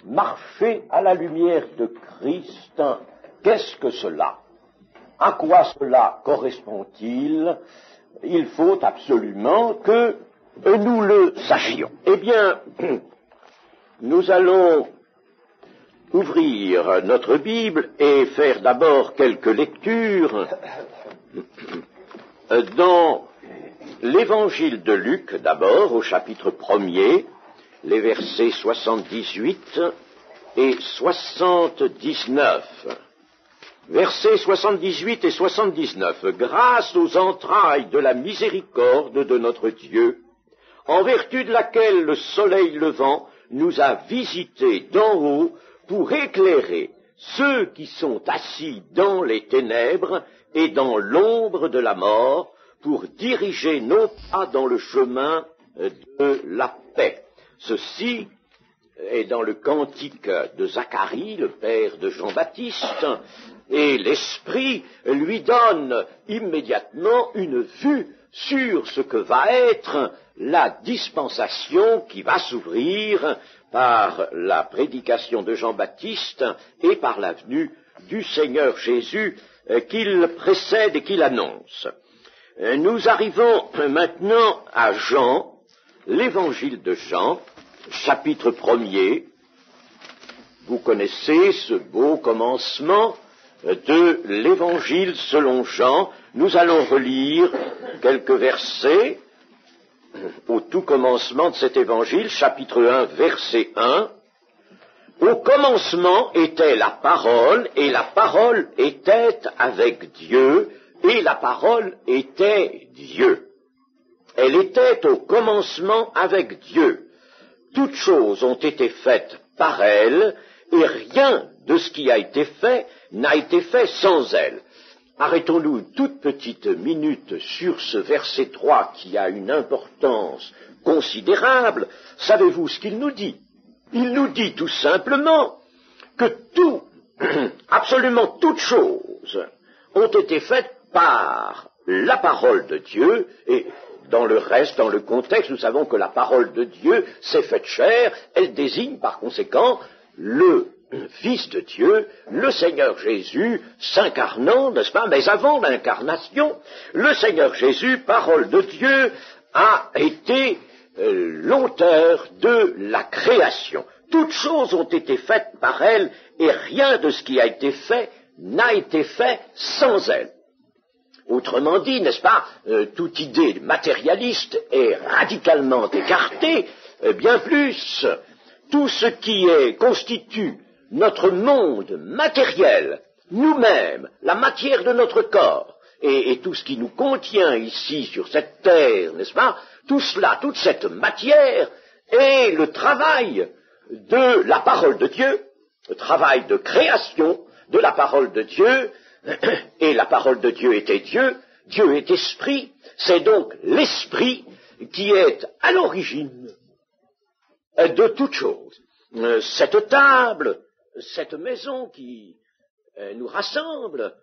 marcher à la lumière de Christ, qu'est-ce que cela? À quoi cela correspond-il? Il faut absolument que nous le sachions. Eh bien, nous allons ouvrir notre Bible et faire d'abord quelques lectures dans l'Évangile de Luc, d'abord, au chapitre 1er, les versets 78 et 79. Versets 78 et 79. Grâce aux entrailles de la miséricorde de notre Dieu, en vertu de laquelle le soleil levant nous a visités d'en haut pour éclairer ceux qui sont assis dans les ténèbres et dans l'ombre de la mort, pour diriger nos pas dans le chemin de la paix. Ceci est dans le cantique de Zacharie, le père de Jean-Baptiste, et l'Esprit lui donne immédiatement une vue sur ce que va être la dispensation qui va s'ouvrir par la prédication de Jean-Baptiste et par la venue du Seigneur Jésus qu'il précède et qu'il annonce. Nous arrivons maintenant à Jean, l'évangile de Jean, chapitre 1er. Vous connaissez ce beau commencement de l'évangile selon Jean. Nous allons relire quelques versets au tout commencement de cet évangile, chapitre 1, verset 1. Au commencement était la parole, et la parole était avec Dieu, et la parole était Dieu. Elle était au commencement avec Dieu. Toutes choses ont été faites par elle, et rien de ce qui a été fait n'a été fait sans elle. Arrêtons-nous une toute petite minute sur ce verset 3 qui a une importance considérable. Savez-vous ce qu'il nous dit? Il nous dit tout simplement que tout, absolument toutes choses, ont été faites par la parole de Dieu, et dans le reste, dans le contexte, nous savons que la parole de Dieu s'est faite chair, elle désigne par conséquent le Fils de Dieu, le Seigneur Jésus, s'incarnant, n'est-ce pas? Mais avant l'incarnation, le Seigneur Jésus, parole de Dieu, a été l'auteur de la création. Toutes choses ont été faites par elle, et rien de ce qui a été fait n'a été fait sans elle. Autrement dit, n'est-ce pas, toute idée matérialiste est radicalement écartée, bien plus, tout ce qui constitue notre monde matériel, nous-mêmes, la matière de notre corps, et tout ce qui nous contient ici sur cette terre, n'est-ce pas, tout cela, toute cette matière est le travail de la parole de Dieu, le travail de création de la parole de Dieu, et la parole de Dieu était Dieu, Dieu est esprit, c'est donc l'esprit qui est à l'origine de toute chose. Cette table, cette maison qui nous rassemble,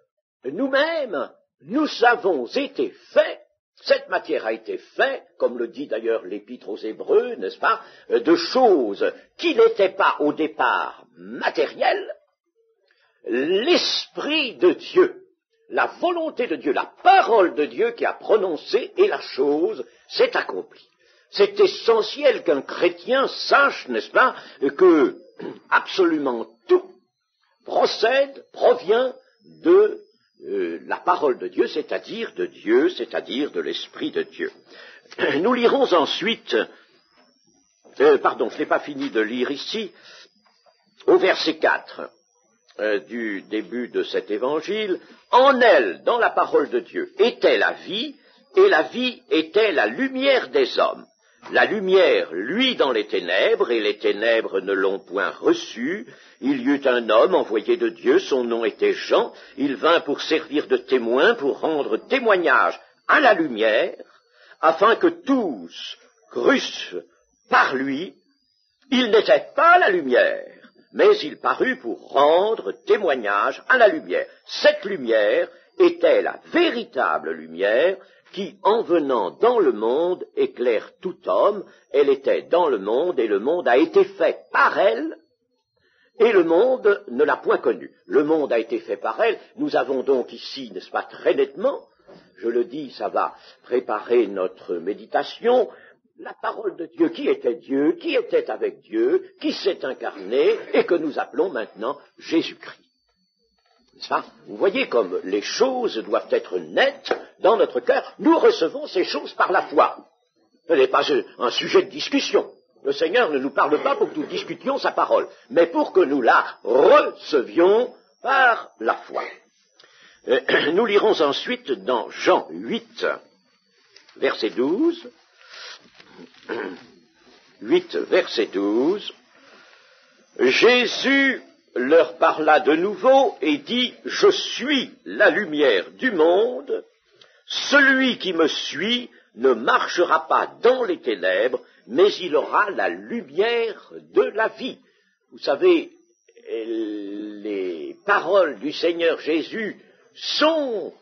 nous-mêmes, nous avons été faits, cette matière a été faite, comme le dit d'ailleurs l'Épître aux Hébreux, n'est-ce pas, de choses qui n'étaient pas au départ matérielles. L'Esprit de Dieu, la volonté de Dieu, la parole de Dieu qui a prononcé, et la chose s'est accomplie. C'est essentiel qu'un chrétien sache, n'est-ce pas, que absolument tout provient de la parole de Dieu, c'est-à-dire de l'Esprit de Dieu. Nous lirons ensuite, je n'ai pas fini de lire ici, au verset 4 du début de cet évangile, en elle, dans la parole de Dieu, était la vie, et la vie était la lumière des hommes. La lumière luit dans les ténèbres, et les ténèbres ne l'ont point reçue. Il y eut un homme envoyé de Dieu, son nom était Jean. Il vint pour servir de témoin, pour rendre témoignage à la lumière, afin que tous crussent par lui. Il n'était pas la lumière, mais il parut pour rendre témoignage à la lumière. Cette lumière était la véritable lumière qui, en venant dans le monde, éclaire tout homme. Elle était dans le monde, et le monde a été fait par elle, et le monde ne l'a point connue. Le monde a été fait par elle. Nous avons donc ici, n'est-ce pas, très nettement, je le dis, ça va préparer notre méditation, la parole de Dieu, qui était avec Dieu, qui s'est incarné, et que nous appelons maintenant Jésus-Christ. N'est-ce pas? Vous voyez comme les choses doivent être nettes dans notre cœur. Nous recevons ces choses par la foi. Ce n'est pas un sujet de discussion. Le Seigneur ne nous parle pas pour que nous discutions sa parole, mais pour que nous la recevions par la foi. Nous lirons ensuite dans Jean 8, verset 12. 8, verset 12. Jésus leur parla de nouveau et dit, « Je suis la lumière du monde. Celui qui me suit ne marchera pas dans les ténèbres, mais il aura la lumière de la vie. » Vous savez, les paroles du Seigneur Jésus sont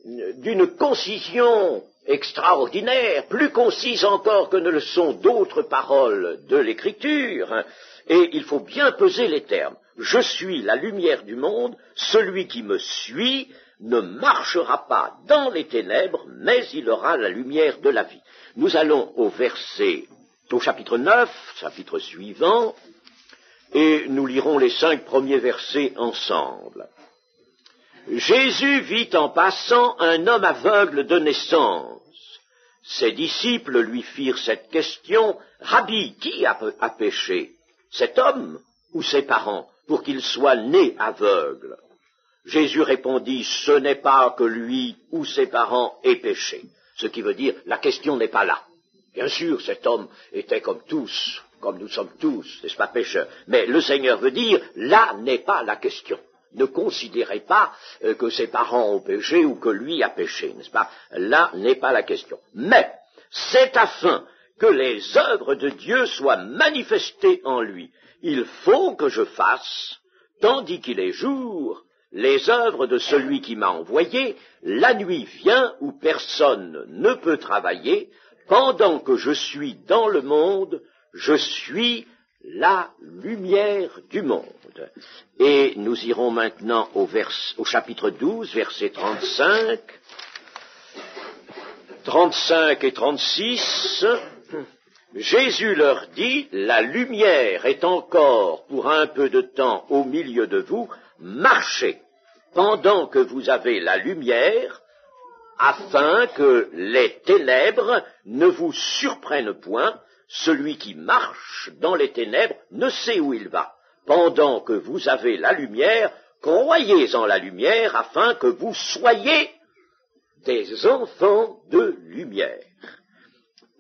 d'une concision extraordinaire, plus concise encore que ne le sont d'autres paroles de l'Écriture, et il faut bien peser les termes. Je suis la lumière du monde, celui qui me suit ne marchera pas dans les ténèbres, mais il aura la lumière de la vie. Nous allons au chapitre 9, chapitre suivant, et nous lirons les 5 premiers versets ensemble. Jésus vit en passant un homme aveugle de naissance. Ses disciples lui firent cette question, « Rabbi, qui a péché, cet homme ou ses parents, pour qu'il soit né aveugle ?» Jésus répondit, « Ce n'est pas que lui ou ses parents aient péché. » Ce qui veut dire, la question n'est pas là. Bien sûr, cet homme était comme tous, comme nous sommes tous, n'est-ce pas, pécheurs. Mais le Seigneur veut dire, là n'est pas la question. Ne considérez pas que ses parents ont péché ou que lui a péché, n'est-ce pas? Là n'est pas la question. Mais c'est afin que les œuvres de Dieu soient manifestées en lui. Il faut que je fasse, tandis qu'il est jour, les œuvres de celui qui m'a envoyé. La nuit vient où personne ne peut travailler. Pendant que je suis dans le monde, je suis la lumière du monde. Et nous irons maintenant au chapitre 12, versets 35 et 36. Jésus leur dit, « La lumière est encore pour un peu de temps au milieu de vous, marchez pendant que vous avez la lumière, afin que les ténèbres ne vous surprennent point. Celui qui marche dans les ténèbres ne sait où il va. Pendant que vous avez la lumière, croyez en la lumière, afin que vous soyez des enfants de lumière. »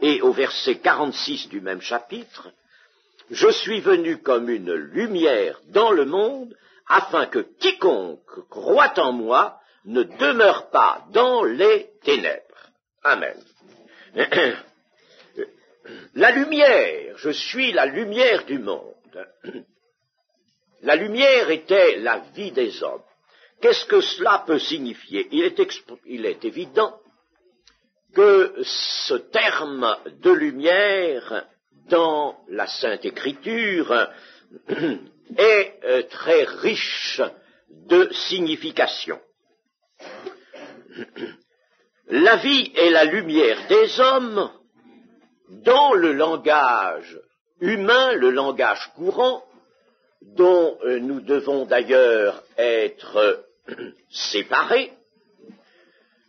Et au verset 46 du même chapitre, « Je suis venu comme une lumière dans le monde, afin que quiconque croit en moi ne demeure pas dans les ténèbres. » Amen. La lumière, je suis la lumière du monde. La lumière était la vie des hommes. Qu'est-ce que cela peut signifier? Il est évident que ce terme de lumière dans la Sainte Écriture est très riche de signification. La vie est la lumière des hommes dans le langage humain, le langage courant, dont nous devons d'ailleurs être séparés.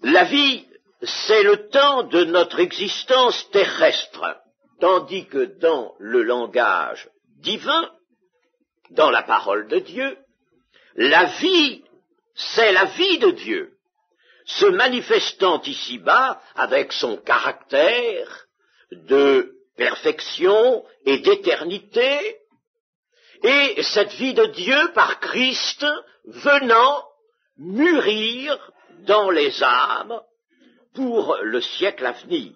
La vie, c'est le temps de notre existence terrestre, tandis que dans le langage divin, dans la parole de Dieu, la vie, c'est la vie de Dieu, se manifestant ici-bas avec son caractère de perfection et d'éternité, et cette vie de Dieu par Christ venant mûrir dans les âmes pour le siècle à venir.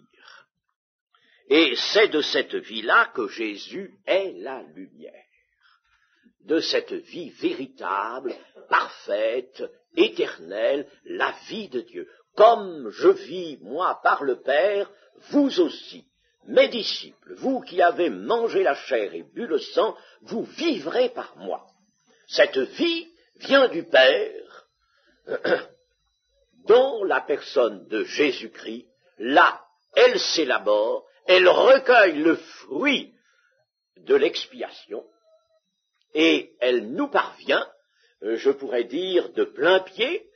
Et c'est de cette vie-là que Jésus est la lumière, de cette vie véritable, parfaite, éternelle, la vie de Dieu. Comme je vis, moi, par le Père, vous aussi, mes disciples, vous qui avez mangé la chair et bu le sang, vous vivrez par moi. Cette vie vient du Père dans la personne de Jésus-Christ. Là, elle s'élabore, elle recueille le fruit de l'expiation et elle nous parvient, je pourrais dire, de plein pied.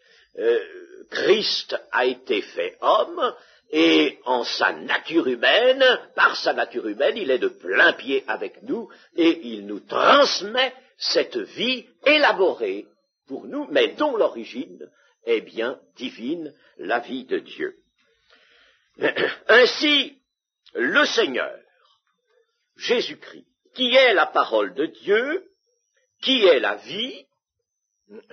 Christ a été fait homme et en sa nature humaine, par sa nature humaine, il est de plein pied avec nous et il nous transmet cette vie élaborée pour nous, mais dont l'origine est bien divine, la vie de Dieu. Ainsi, le Seigneur, Jésus-Christ, qui est la parole de Dieu, qui est la vie,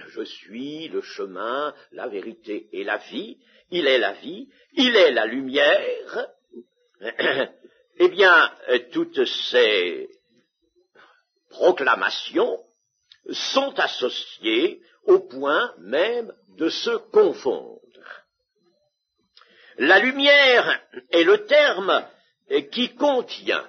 je suis le chemin, la vérité et la vie, il est la vie, il est la lumière, eh bien, toutes ces proclamations sont associées au point même de se confondre. La lumière est le terme qui contient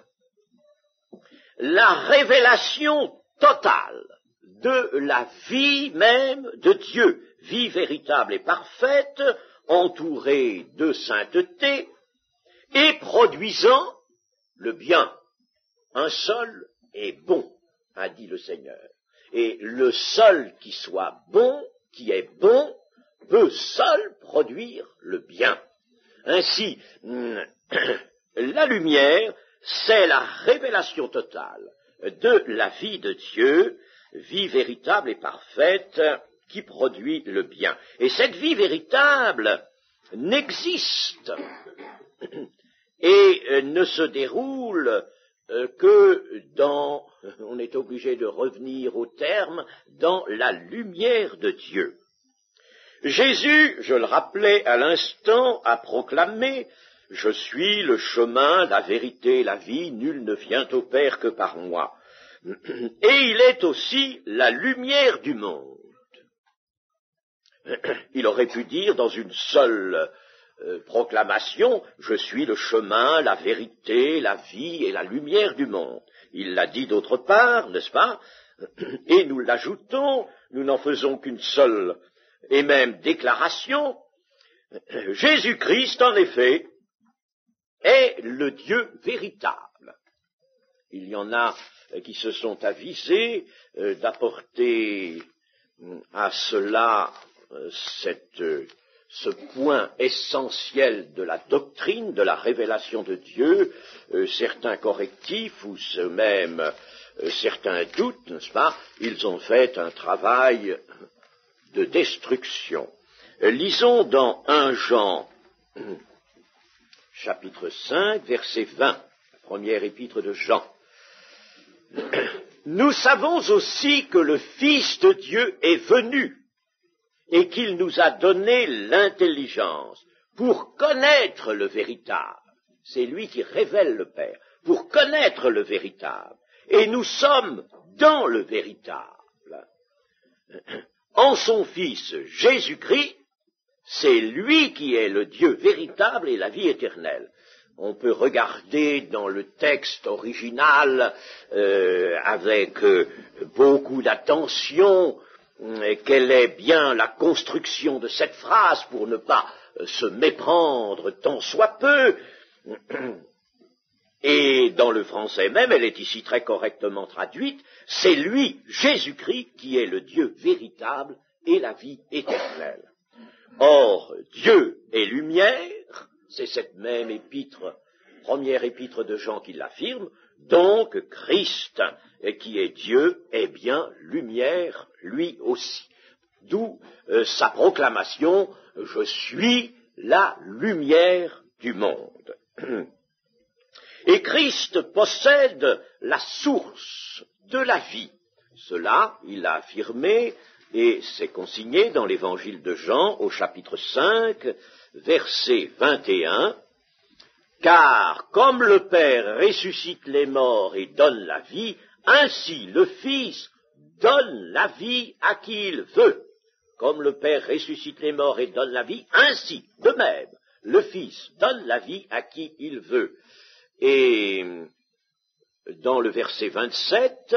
la révélation totale de la vie même de Dieu, vie véritable et parfaite, entourée de sainteté et produisant le bien. Un seul est bon, a dit le Seigneur. Et le seul qui soit bon, qui est bon, peut seul produire le bien. Ainsi, la lumière, c'est la révélation totale de la vie de Dieu, vie véritable et parfaite, qui produit le bien. Et cette vie véritable n'existe et ne se déroule que dans, on est obligé de revenir au terme, dans la lumière de Dieu. Jésus, je le rappelais à l'instant, a proclamé « Je suis le chemin, la vérité, la vie, nul ne vient au Père que par moi ». Et il est aussi la lumière du monde. Il aurait pu dire dans une seule proclamation « Je suis le chemin, la vérité, la vie et la lumière du monde ». Il l'a dit d'autre part, n'est-ce pas? Et nous l'ajoutons, nous n'en faisons qu'une seule et même déclaration. Jésus-Christ, en effet, est le Dieu véritable. Il y en a qui se sont avisés d'apporter à cela ce point essentiel de la doctrine, de la révélation de Dieu, certains correctifs ou même certains doutes, n'est-ce pas? Ils ont fait un travail de destruction. Lisons dans 1 Jean, chapitre 5, verset 20, première épître de Jean. Nous savons aussi que le Fils de Dieu est venu et qu'il nous a donné l'intelligence pour connaître le véritable. C'est lui qui révèle le Père, pour connaître le véritable. Et nous sommes dans le véritable. En son Fils Jésus-Christ, c'est lui qui est le Dieu véritable et la vie éternelle. On peut regarder dans le texte original avec beaucoup d'attention quelle est bien la construction de cette phrase pour ne pas se méprendre tant soit peu. Et dans le français même, elle est ici très correctement traduite, c'est lui, Jésus-Christ, qui est le Dieu véritable et la vie éternelle. Or, Dieu est lumière, c'est cette même épître, première épître de Jean qui l'affirme, donc Christ, qui est Dieu, est bien lumière lui aussi. D'où sa proclamation, je suis la lumière du monde. Et Christ possède la source de la vie. Cela, il l'a affirmé, et c'est consigné dans l'évangile de Jean, au chapitre 5, verset 21, « Car comme le Père ressuscite les morts et donne la vie, ainsi le Fils donne la vie à qui il veut. Comme le Père ressuscite les morts et donne la vie, ainsi, de même, le Fils donne la vie à qui il veut. » Et dans le verset 27,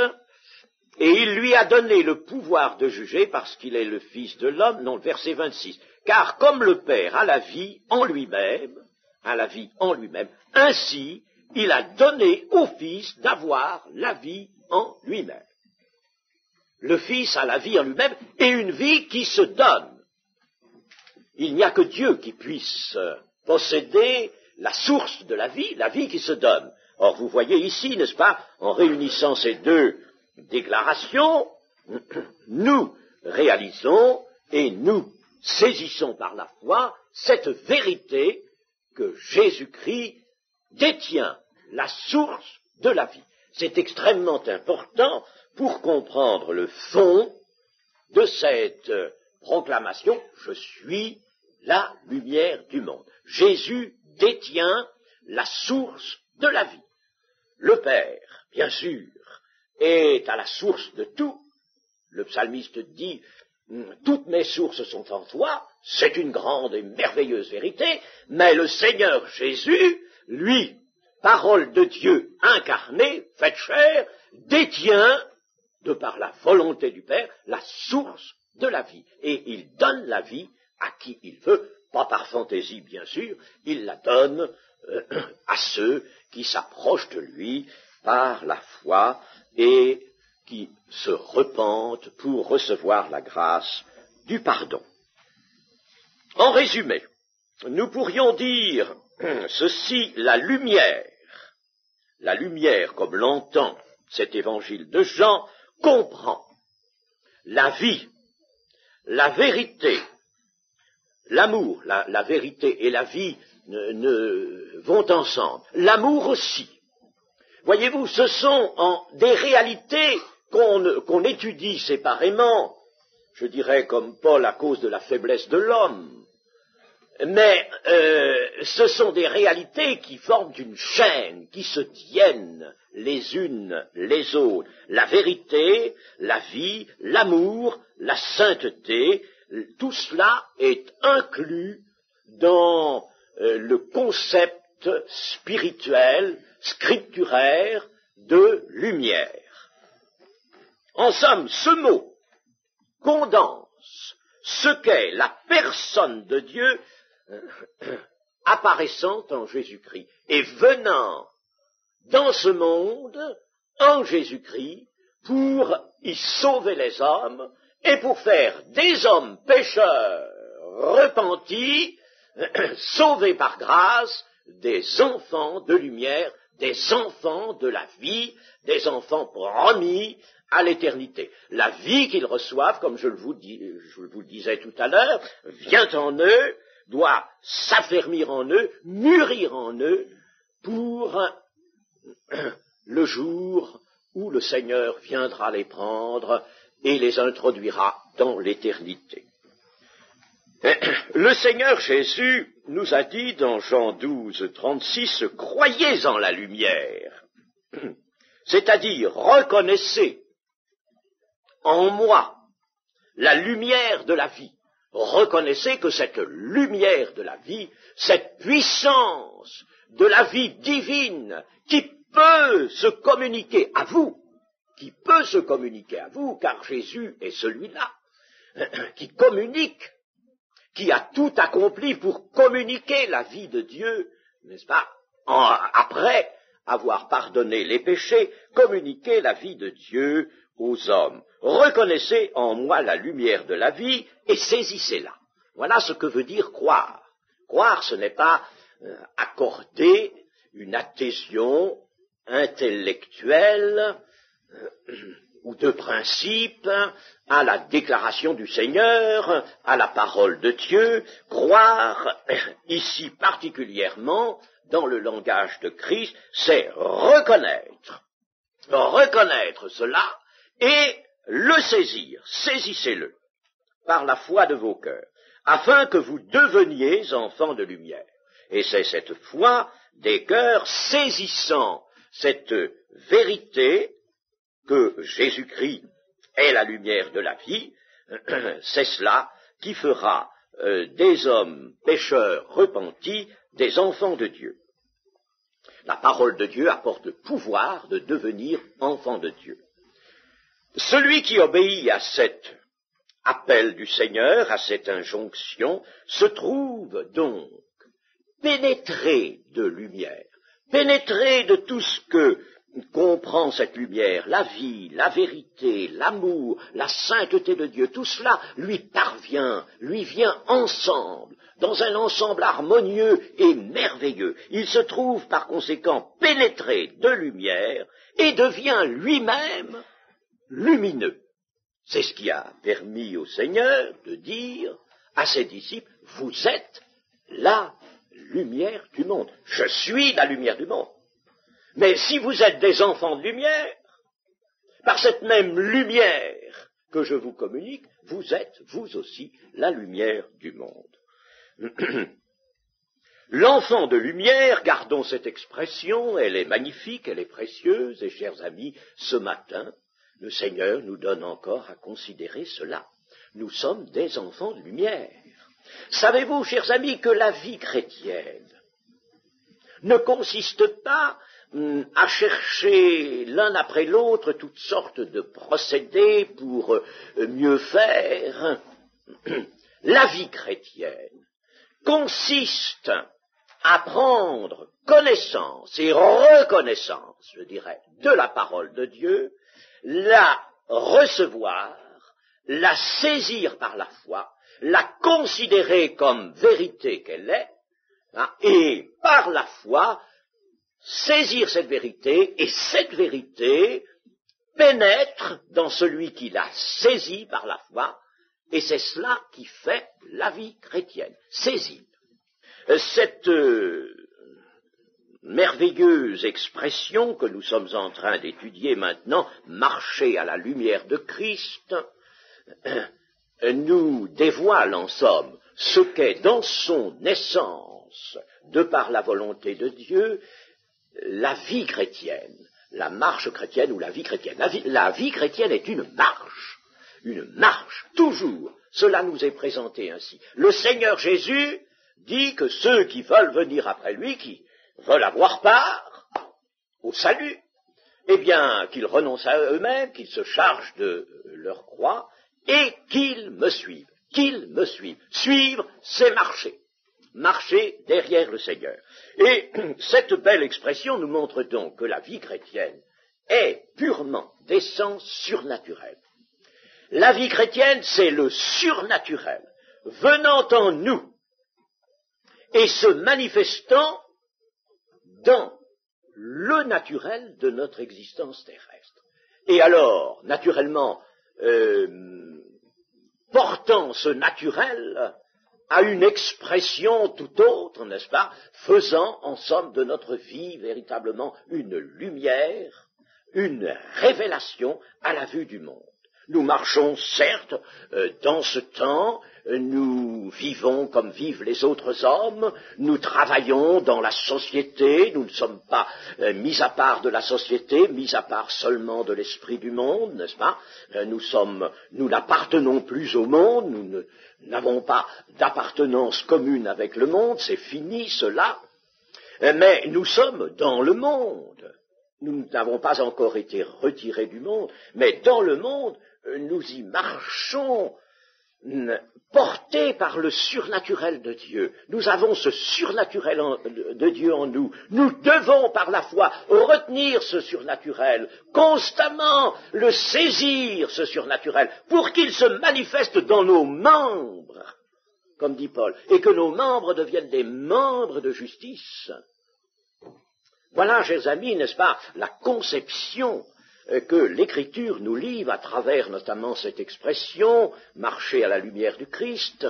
et il lui a donné le pouvoir de juger parce qu'il est le Fils de l'homme, non, le verset 26. Car comme le Père a la vie en lui-même, ainsi il a donné au Fils d'avoir la vie en lui-même. Le Fils a la vie en lui-même et une vie qui se donne. Il n'y a que Dieu qui puisse posséder la source de la vie qui se donne. Or, vous voyez ici, n'est-ce pas, en réunissant ces deux déclarations, nous réalisons et nous saisissons par la foi cette vérité que Jésus-Christ détient la source de la vie. C'est extrêmement important pour comprendre le fond de cette proclamation « Je suis la lumière du monde ». Jésus détient la source de la vie. Le Père, bien sûr, est à la source de tout. Le psalmiste dit « Toutes mes sources sont en toi », c'est une grande et merveilleuse vérité, mais le Seigneur Jésus, lui, parole de Dieu incarnée, faite chair, détient, de par la volonté du Père, la source de la vie. Et il donne la vie à qui il veut, pas par fantaisie bien sûr, il la donne à ceux qui s'approchent de lui par la foi et qui se repentent pour recevoir la grâce du pardon. En résumé, nous pourrions dire ceci, la lumière comme l'entend cet évangile de Jean, comprend la vie, la vérité, l'amour, la vérité et la vie vont ensemble, l'amour aussi. Voyez-vous, ce sont des réalités qu'on étudie séparément, je dirais comme Paul à cause de la faiblesse de l'homme, mais ce sont des réalités qui forment une chaîne, qui se tiennent les unes les autres. La vérité, la vie, l'amour, la sainteté, tout cela est inclus dans le concept spirituel, scripturaire de lumière. En somme, ce mot condense ce qu'est la personne de Dieu apparaissant en Jésus-Christ et venant dans ce monde en Jésus-Christ pour y sauver les hommes et pour faire des hommes pécheurs repentis, sauvés par grâce, des enfants de lumière, des enfants de la vie, des enfants promis à l'éternité. La vie qu'ils reçoivent, comme je vous le disais tout à l'heure, vient en eux, doit s'affermir en eux, mûrir en eux, pour le jour où le Seigneur viendra les prendre et les introduira dans l'éternité. Le Seigneur Jésus nous a dit dans Jean 12, 36, « Croyez en la lumière », c'est-à-dire reconnaissez en moi la lumière de la vie. Reconnaissez que cette lumière de la vie, cette puissance de la vie divine qui peut se communiquer à vous, car Jésus est celui-là qui communique, qui a tout accompli pour communiquer la vie de Dieu, n'est-ce pas, après avoir pardonné les péchés, communiquer la vie de Dieu aux hommes. Reconnaissez en moi la lumière de la vie et saisissez-la. Voilà ce que veut dire croire. Croire, ce n'est pas accorder une adhésion intellectuelle ou de principe à la déclaration du Seigneur, à la parole de Dieu. Croire, ici particulièrement, dans le langage de Christ, c'est reconnaître cela et le saisir, saisissez-le, par la foi de vos cœurs, afin que vous deveniez enfants de lumière. Et c'est cette foi des cœurs saisissant cette vérité que Jésus-Christ est la lumière de la vie, c'est cela qui fera des hommes pécheurs repentis des enfants de Dieu. La parole de Dieu apporte le pouvoir de devenir enfant de Dieu. Celui qui obéit à cet appel du Seigneur, à cette injonction, se trouve donc pénétré de lumière, pénétré de tout ce que comprend cette lumière, la vie, la vérité, l'amour, la sainteté de Dieu, tout cela lui parvient, lui vient ensemble, dans un ensemble harmonieux et merveilleux. Il se trouve par conséquent pénétré de lumière et devient lui-même lumineux. C'est ce qui a permis au Seigneur de dire à ses disciples, vous êtes la lumière du monde. Je suis la lumière du monde. Mais si vous êtes des enfants de lumière, par cette même lumière que je vous communique, vous êtes, vous aussi, la lumière du monde. L'enfant de lumière, gardons cette expression, elle est magnifique, elle est précieuse, et chers amis, ce matin, le Seigneur nous donne encore à considérer cela. Nous sommes des enfants de lumière. Savez-vous, chers amis, que la vie chrétienne ne consiste pas à chercher l'un après l'autre toutes sortes de procédés pour mieux faire. La vie chrétienne consiste à prendre connaissance et reconnaissance, je dirais, de la parole de Dieu, la recevoir, la saisir par la foi, la considérer comme vérité qu'elle est, et par la foi, saisir cette vérité, et cette vérité pénètre dans celui qui l'a saisie par la foi, et c'est cela qui fait la vie chrétienne, saisir. Cette merveilleuse expression que nous sommes en train d'étudier maintenant, marcher à la lumière de Christ, nous dévoile en somme ce qu'est dans son essence, de par la volonté de Dieu, la vie chrétienne, la marche chrétienne ou la vie chrétienne. La vie chrétienne est une marche, toujours. Cela nous est présenté ainsi. Le Seigneur Jésus dit que ceux qui veulent venir après lui, qui veulent avoir part au salut, eh bien, qu'ils renoncent à eux-mêmes, qu'ils se chargent de leur croix, et qu'ils me suivent. Qu'ils me suivent. Suivre, c'est marcher. Marcher derrière le Seigneur. Et cette belle expression nous montre donc que la vie chrétienne est purement d'essence surnaturelle. La vie chrétienne, c'est le surnaturel venant en nous et se manifestant dans le naturel de notre existence terrestre. Et alors, naturellement, portant ce naturel à une expression tout autre, n'est-ce pas, faisant en somme de notre vie véritablement une lumière, une révélation à la vue du monde. Nous marchons, certes, dans ce temps, nous vivons comme vivent les autres hommes, nous travaillons dans la société, nous ne sommes pas mis à part de la société, mis à part seulement de l'esprit du monde, n'est-ce pas? Nous n'appartenons plus au monde, nous n'avons pas d'appartenance commune avec le monde, c'est fini cela, mais nous sommes dans le monde. Nous n'avons pas encore été retirés du monde, mais dans le monde, nous y marchons, portés par le surnaturel de Dieu. Nous avons ce surnaturel de Dieu en nous. Nous devons, par la foi, retenir ce surnaturel, constamment le saisir, ce surnaturel, pour qu'il se manifeste dans nos membres, comme dit Paul, et que nos membres deviennent des membres de justice. Voilà, chers amis, n'est-ce pas, la conception que l'Écriture nous livre à travers notamment cette expression, marcher à la lumière du Christ,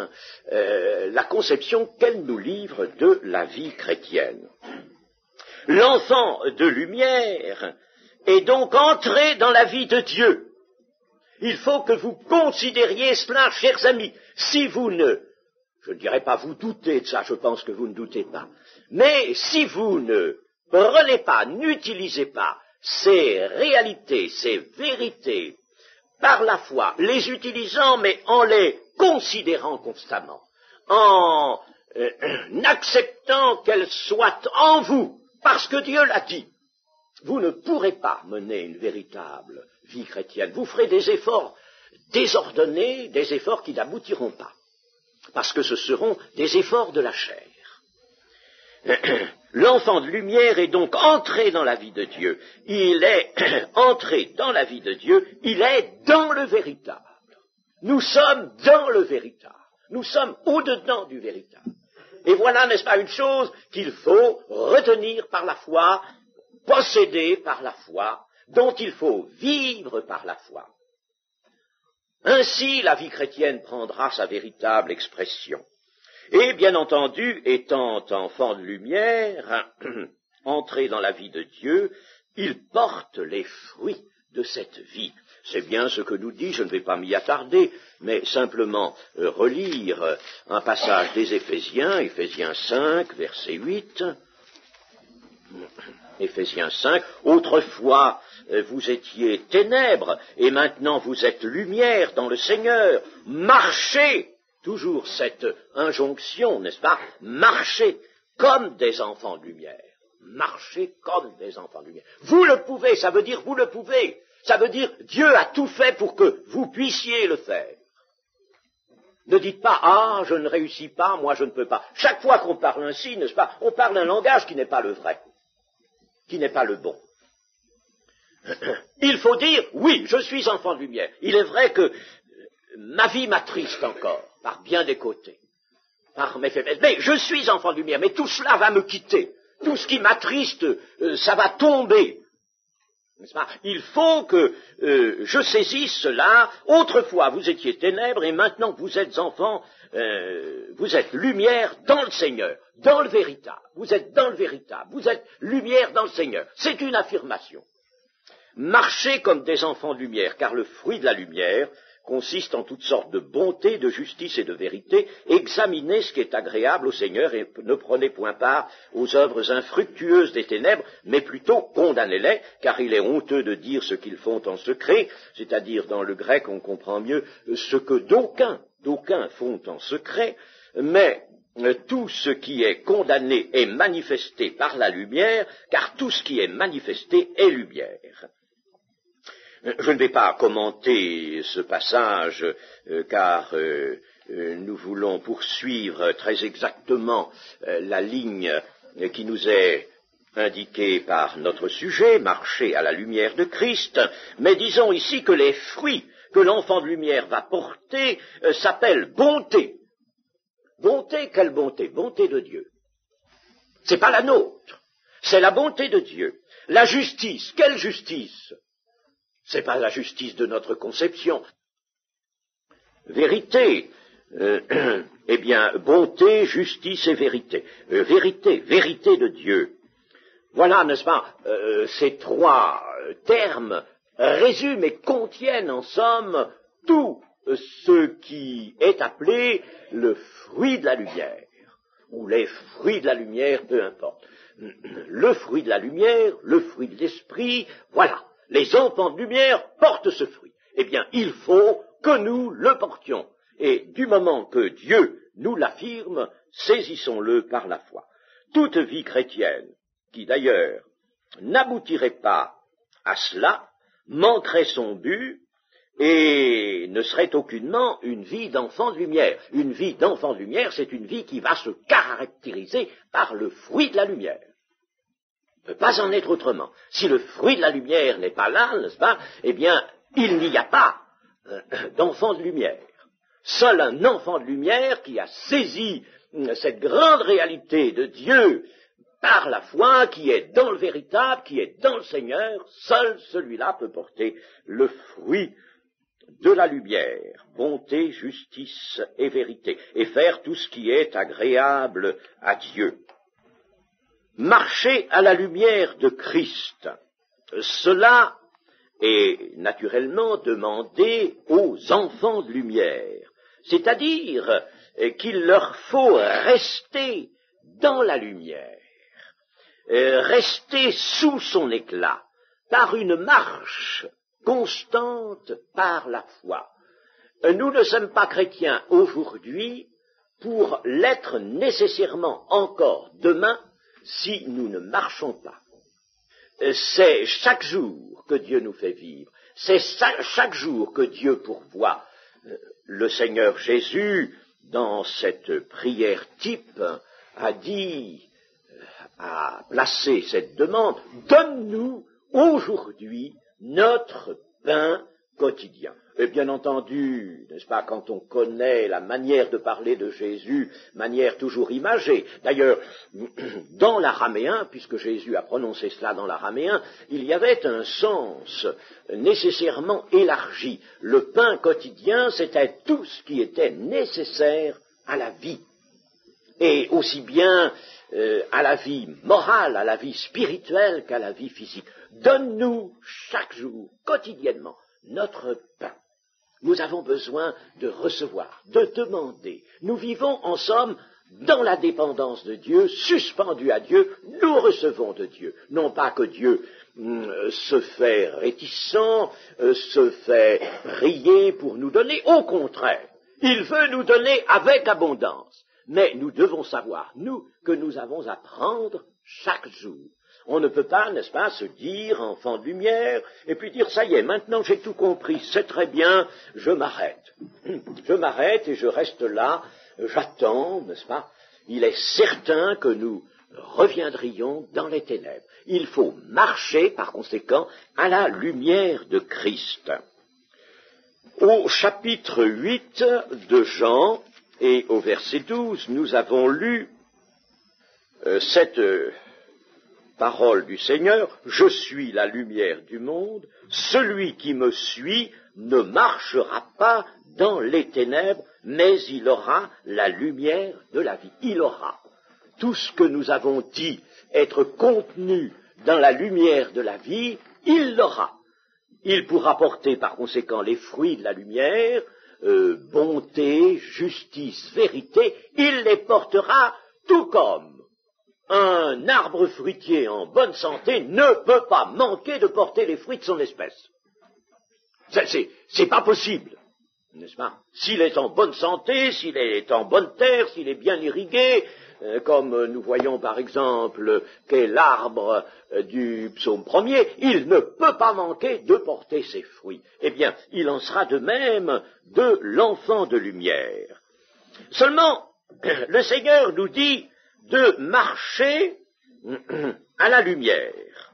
la conception qu'elle nous livre de la vie chrétienne. L'enfant de lumière est donc entré dans la vie de Dieu. Il faut que vous considériez cela, chers amis. Si vous je ne dirais pas vous doutez de ça, je pense que vous ne doutez pas, mais si vous ne prenez pas, n'utilisez pas ces réalités, ces vérités, par la foi, les utilisant, mais en les considérant constamment, en acceptant qu'elles soient en vous, parce que Dieu l'a dit, vous ne pourrez pas mener une véritable vie chrétienne. Vous ferez des efforts désordonnés, des efforts qui n'aboutiront pas, parce que ce seront des efforts de la chair. L'enfant de lumière est donc entré dans la vie de Dieu. Il est entré dans la vie de Dieu, il est dans le véritable. Nous sommes dans le véritable. Nous sommes au-dedans du véritable. Et voilà, n'est-ce pas, une chose qu'il faut retenir par la foi, posséder par la foi, dont il faut vivre par la foi. Ainsi, la vie chrétienne prendra sa véritable expression. Et bien entendu, étant enfant de lumière, entré dans la vie de Dieu, il porte les fruits de cette vie. C'est bien ce que nous dit, je ne vais pas m'y attarder, mais simplement relire un passage des Éphésiens, Éphésiens 5, verset 8. Éphésiens 5, autrefois vous étiez ténèbres, et maintenant vous êtes lumière dans le Seigneur. Marchez, toujours cette injonction, n'est-ce pas? Marchez comme des enfants de lumière. Marchez comme des enfants de lumière. Vous le pouvez, ça veut dire vous le pouvez. Ça veut dire Dieu a tout fait pour que vous puissiez le faire. Ne dites pas, ah, je ne réussis pas, moi je ne peux pas. Chaque fois qu'on parle ainsi, n'est-ce pas, on parle un langage qui n'est pas le vrai, qui n'est pas le bon. Il faut dire, oui, je suis enfant de lumière. Il est vrai que ma vie m'attriste encore, par bien des côtés, par mes faiblesses. Mais je suis enfant de lumière, mais tout cela va me quitter. Tout ce qui m'attriste, ça va tomber. N'est-ce pas? Il faut que je saisisse cela. Autrefois, vous étiez ténèbres, et maintenant que vous êtes enfants, vous êtes lumière dans le Seigneur, dans le véritable. Vous êtes dans le véritable. Vous êtes lumière dans le Seigneur. C'est une affirmation. Marchez comme des enfants de lumière, car le fruit de la lumière consiste en toutes sortes de bonté, de justice et de vérité. Examinez ce qui est agréable au Seigneur et ne prenez point part aux œuvres infructueuses des ténèbres, mais plutôt condamnez-les, car il est honteux de dire ce qu'ils font en secret, c'est-à-dire dans le grec on comprend mieux ce que d'aucuns font en secret, mais tout ce qui est condamné est manifesté par la lumière, car tout ce qui est manifesté est lumière. Je ne vais pas commenter ce passage, car nous voulons poursuivre très exactement la ligne qui nous est indiquée par notre sujet, marcher à la lumière de Christ, mais disons ici que les fruits que l'enfant de lumière va porter s'appellent bonté. Bonté, quelle bonté? Bonté de Dieu. C'est pas la nôtre, c'est la bonté de Dieu. La justice, quelle justice? C'est pas la justice de notre conception. Vérité, eh bien, bonté, justice et vérité. Vérité de Dieu. Voilà, n'est-ce pas, ces trois termes résument et contiennent en somme tout ce qui est appelé le fruit de la lumière, ou les fruits de la lumière, peu importe. Le fruit de la lumière, le fruit de l'esprit, voilà. Les enfants de lumière portent ce fruit. Eh bien, il faut que nous le portions. Et du moment que Dieu nous l'affirme, saisissons-le par la foi. Toute vie chrétienne, qui d'ailleurs n'aboutirait pas à cela, manquerait son but et ne serait aucunement une vie d'enfant de lumière. Une vie d'enfant de lumière, c'est une vie qui va se caractériser par le fruit de la lumière. Il ne peut pas en être autrement. Si le fruit de la lumière n'est pas là, n'est-ce pas, eh bien, il n'y a pas d'enfant de lumière. Seul un enfant de lumière qui a saisi cette grande réalité de Dieu par la foi, qui est dans le véritable, qui est dans le Seigneur, seul celui-là peut porter le fruit de la lumière, bonté, justice et vérité, et faire tout ce qui est agréable à Dieu. Marcher à la lumière de Christ, cela est naturellement demandé aux enfants de lumière, c'est-à-dire qu'il leur faut rester dans la lumière, rester sous son éclat, par une marche constante par la foi. Nous ne sommes pas chrétiens aujourd'hui pour l'être nécessairement encore demain, si nous ne marchons pas. C'est chaque jour que Dieu nous fait vivre. C'est chaque jour que Dieu pourvoit. Le Seigneur Jésus, dans cette prière type, a placé cette demande, donne-nous aujourd'hui notre pain quotidien. Et bien entendu, n'est-ce pas, quand on connaît la manière de parler de Jésus, manière toujours imagée. D'ailleurs, dans l'araméen, puisque Jésus a prononcé cela dans l'araméen, il y avait un sens nécessairement élargi. Le pain quotidien, c'était tout ce qui était nécessaire à la vie. Et aussi bien à la vie morale, à la vie spirituelle qu'à la vie physique. Donne-nous chaque jour, quotidiennement, notre pain. Nous avons besoin de recevoir, de demander. Nous vivons en somme dans la dépendance de Dieu, suspendus à Dieu, nous recevons de Dieu. Non pas que Dieu se fait réticent, se fait prier pour nous donner, au contraire, il veut nous donner avec abondance. Mais nous devons savoir, nous, que nous avons à prendre chaque jour. On ne peut pas, n'est-ce pas, se dire, enfant de lumière, et puis dire, ça y est, maintenant j'ai tout compris, c'est très bien, je m'arrête. Je m'arrête et je reste là, j'attends, n'est-ce pas. Il est certain que nous reviendrions dans les ténèbres. Il faut marcher, par conséquent, à la lumière de Christ. Au chapitre 8 de Jean, et au verset 12, nous avons lu cette parole du Seigneur, « Je suis la lumière du monde, celui qui me suit ne marchera pas dans les ténèbres, mais il aura la lumière de la vie. » Il aura. Tout ce que nous avons dit être contenu dans la lumière de la vie, il l'aura. Il pourra porter par conséquent les fruits de la lumière, bonté, justice, vérité, il les portera tout comme un arbre fruitier en bonne santé ne peut pas manquer de porter les fruits de son espèce. C'est pas possible, n'est-ce pas? S'il est en bonne santé, s'il est en bonne terre, s'il est bien irrigué, comme nous voyons par exemple qu'est l'arbre du psaume 1er, il ne peut pas manquer de porter ses fruits. Eh bien, il en sera de même de l'enfant de lumière. Seulement, le Seigneur nous dit de marcher à la lumière.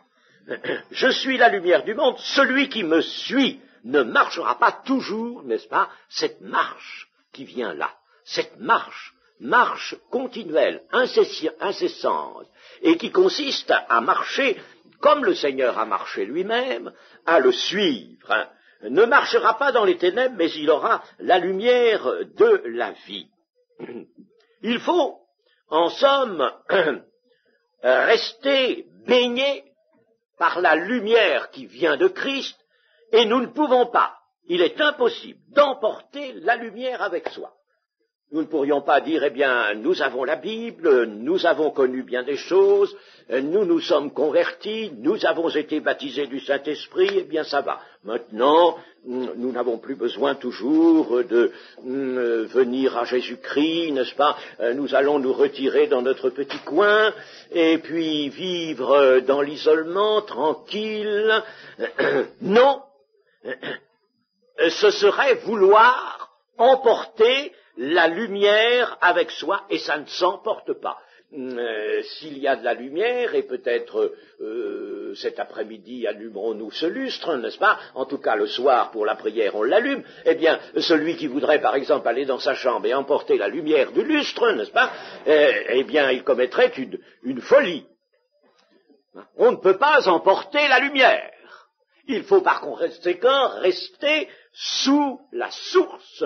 Je suis la lumière du monde, celui qui me suit ne marchera pas toujours, n'est-ce pas, cette marche qui vient là, cette marche continuelle, incessante, et qui consiste à marcher comme le Seigneur a marché lui-même, à le suivre, ne marchera pas dans les ténèbres, mais il aura la lumière de la vie. Il faut, en somme, rester baigné par la lumière qui vient de Christ, et nous ne pouvons pas, il est impossible d'emporter la lumière avec soi. Nous ne pourrions pas dire, eh bien, nous avons la Bible, nous avons connu bien des choses, nous nous sommes convertis, nous avons été baptisés du Saint-Esprit, eh bien ça va. Maintenant, nous n'avons plus besoin toujours de venir à Jésus-Christ, n'est-ce pas? Nous allons nous retirer dans notre petit coin, et puis vivre dans l'isolement, tranquille. Non, ce serait vouloir emporter la lumière avec soi, et ça ne s'emporte pas. S'il y a de la lumière, et peut-être cet après-midi allumerons-nous ce lustre, n'est-ce pas? En tout cas, le soir, pour la prière, on l'allume. Eh bien, celui qui voudrait, par exemple, aller dans sa chambre et emporter la lumière du lustre, n'est-ce pas? Eh bien, il commettrait une folie. On ne peut pas emporter la lumière. Il faut par conséquent rester sous la source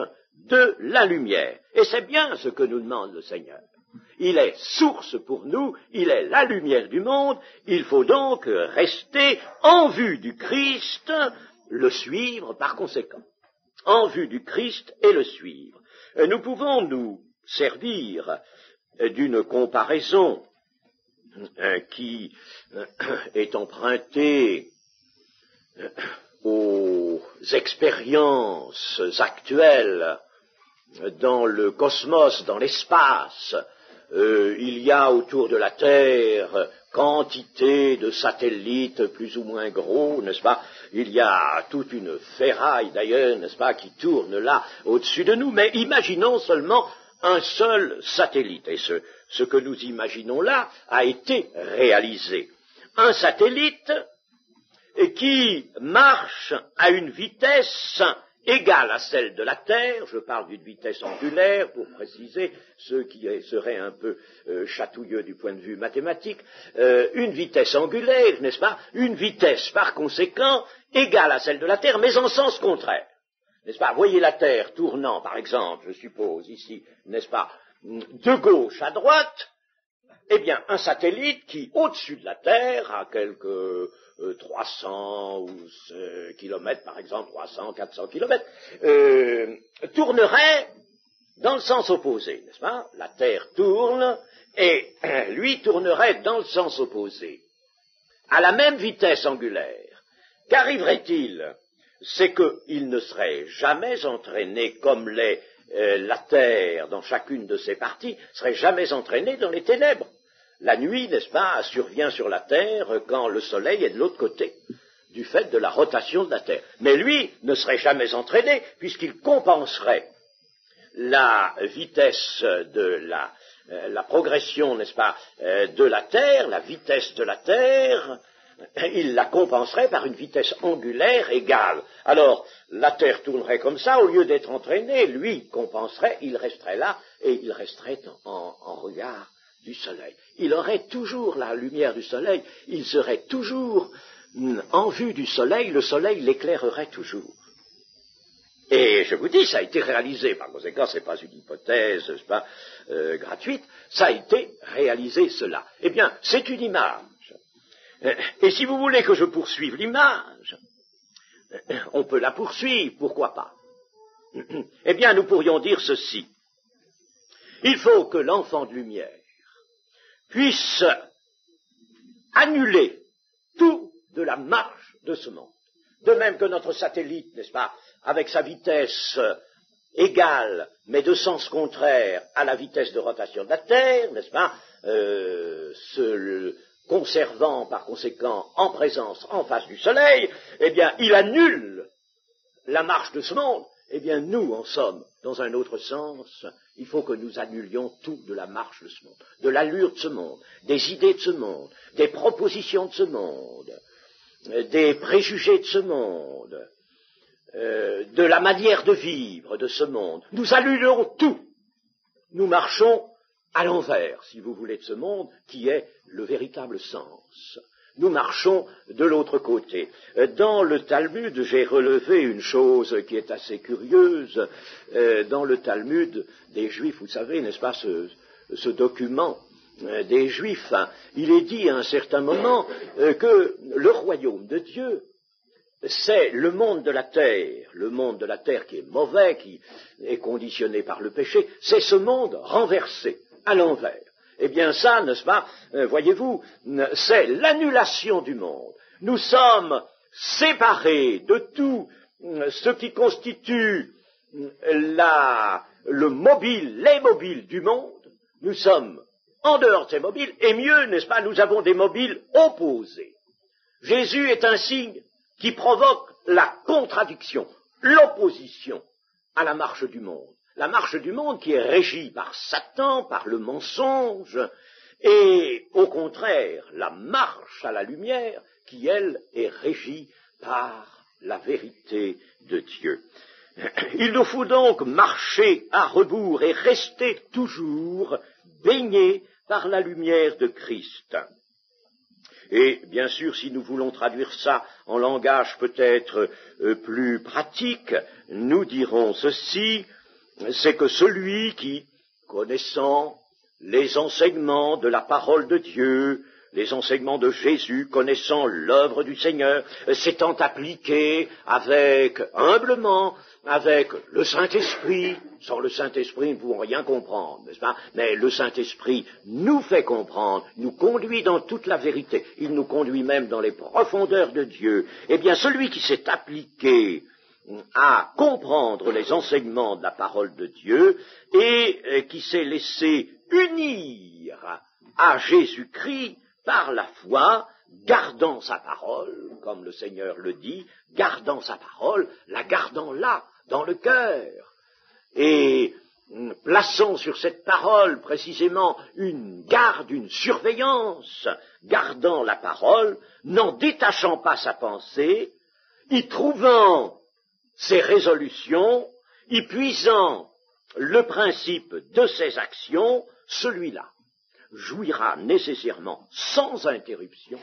de la lumière. Et c'est bien ce que nous demande le Seigneur. Il est source pour nous, il est la lumière du monde, il faut donc rester en vue du Christ, le suivre par conséquent. En vue du Christ et le suivre. Nous pouvons nous servir d'une comparaison qui est empruntée aux expériences actuelles dans le cosmos, dans l'espace. Il y a autour de la Terre quantité de satellites plus ou moins gros, n'est-ce pas? Il y a toute une ferraille d'ailleurs, n'est-ce pas, qui tourne là au-dessus de nous, mais imaginons seulement un seul satellite, et ce que nous imaginons là a été réalisé. Un satellite qui marche à une vitesse égale à celle de la Terre, je parle d'une vitesse angulaire, pour préciser, ce qui serait un peu chatouilleux du point de vue mathématique, une vitesse angulaire, n'est-ce pas? Une vitesse, par conséquent, égale à celle de la Terre, mais en sens contraire. N'est-ce pas? Voyez la Terre tournant, par exemple, je suppose, ici, n'est-ce pas, de gauche à droite, eh bien, un satellite qui, au-dessus de la Terre, à quelques 300 kilomètres, par exemple, 300, 400 kilomètres, tournerait dans le sens opposé, n'est-ce pas? La Terre tourne, et lui tournerait dans le sens opposé, à la même vitesse angulaire. Qu'arriverait-il? C'est qu'il ne serait jamais entraîné comme l'est la Terre dans chacune de ses parties, serait jamais entraîné dans les ténèbres. La nuit, n'est-ce pas, survient sur la Terre quand le Soleil est de l'autre côté, du fait de la rotation de la Terre. Mais lui ne serait jamais entraîné, puisqu'il compenserait la vitesse de la progression, n'est-ce pas, de la Terre, la vitesse de la Terre, il la compenserait par une vitesse angulaire égale. Alors, la Terre tournerait comme ça, au lieu d'être entraînée, lui compenserait, il resterait là, et il resterait en regard du Soleil. Il aurait toujours la lumière du Soleil, il serait toujours en vue du Soleil, le Soleil l'éclairerait toujours. Et je vous dis, ça a été réalisé, par conséquent, ce n'est pas une hypothèse, c'est pas gratuite, ça a été réalisé cela. Eh bien, c'est une image. Et si vous voulez que je poursuive l'image, on peut la poursuivre, pourquoi pas? Eh bien, nous pourrions dire ceci. Il faut que l'enfant de lumière puisse annuler tout de la marche de ce monde. De même que notre satellite, n'est-ce pas, avec sa vitesse égale, mais de sens contraire à la vitesse de rotation de la Terre, n'est-ce pas, conservant par conséquent en présence en face du Soleil, eh bien, il annule la marche de ce monde. Eh bien, nous, en somme, dans un autre sens, il faut que nous annulions tout de la marche de ce monde, de l'allure de ce monde, des idées de ce monde, des propositions de ce monde, des préjugés de ce monde, de la manière de vivre de ce monde. Nous annulons tout. Nous marchons à l'envers, si vous voulez, de ce monde, qui est le véritable sens. Nous marchons de l'autre côté. Dans le Talmud, j'ai relevé une chose qui est assez curieuse. Dans le Talmud des Juifs, vous savez, n'est-ce pas, ce document des Juifs, hein, il est dit à un certain moment que le royaume de Dieu, c'est le monde de la terre qui est mauvais, qui est conditionné par le péché, c'est ce monde renversé, à l'envers. Eh bien ça, n'est-ce pas, voyez-vous, c'est l'annulation du monde. Nous sommes séparés de tout ce qui constitue les mobiles du monde. Nous sommes en dehors de ces mobiles, et mieux, n'est-ce pas, nous avons des mobiles opposés. Jésus est un signe qui provoque la contradiction, l'opposition à la marche du monde. La marche du monde qui est régie par Satan, par le mensonge, et au contraire, la marche à la lumière qui, elle, est régie par la vérité de Dieu. Il nous faut donc marcher à rebours et rester toujours baignés par la lumière de Christ. Et bien sûr, si nous voulons traduire ça en langage peut-être plus pratique, nous dirons ceci, c'est que celui qui, connaissant les enseignements de la parole de Dieu, les enseignements de Jésus, connaissant l'œuvre du Seigneur, s'étant appliqué humblement, avec le Saint-Esprit. Sans le Saint-Esprit, nous ne pouvons rien comprendre, n'est-ce pas? Mais le Saint-Esprit nous fait comprendre, nous conduit dans toute la vérité, il nous conduit même dans les profondeurs de Dieu. Eh bien, celui qui s'est appliqué à comprendre les enseignements de la parole de Dieu et qui s'est laissé unir à Jésus-Christ par la foi, gardant sa parole, comme le Seigneur le dit, gardant sa parole, la gardant là, dans le cœur, et plaçant sur cette parole précisément une garde, une surveillance, gardant la parole, n'en détachant pas sa pensée, y trouvant ses résolutions, y puisant le principe de ses actions, celui-là jouira nécessairement, sans interruption,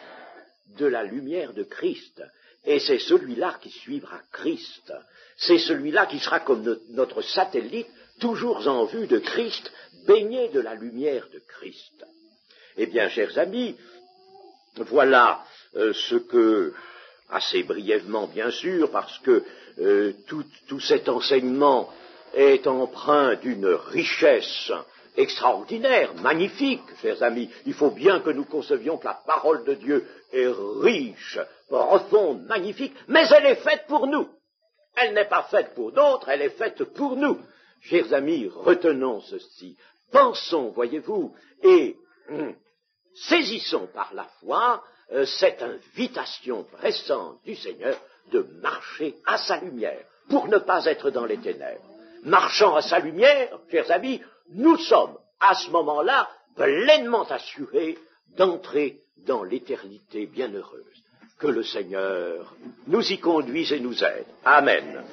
de la lumière de Christ. Et c'est celui-là qui suivra Christ. C'est celui-là qui sera comme notre satellite, toujours en vue de Christ, baigné de la lumière de Christ. Eh bien, chers amis, voilà ce que, assez brièvement bien sûr, parce que tout cet enseignement est empreint d'une richesse extraordinaire, magnifique, chers amis. Il faut bien que nous concevions que la parole de Dieu est riche, profonde, magnifique, mais elle est faite pour nous. Elle n'est pas faite pour d'autres, elle est faite pour nous. Chers amis, retenons ceci. Pensons, voyez-vous, et saisissons par la foi cette invitation pressante du Seigneur de marcher à sa lumière, pour ne pas être dans les ténèbres. Marchant à sa lumière, chers amis, nous sommes, à ce moment-là, pleinement assurés d'entrer dans l'éternité bienheureuse. Que le Seigneur nous y conduise et nous aide. Amen.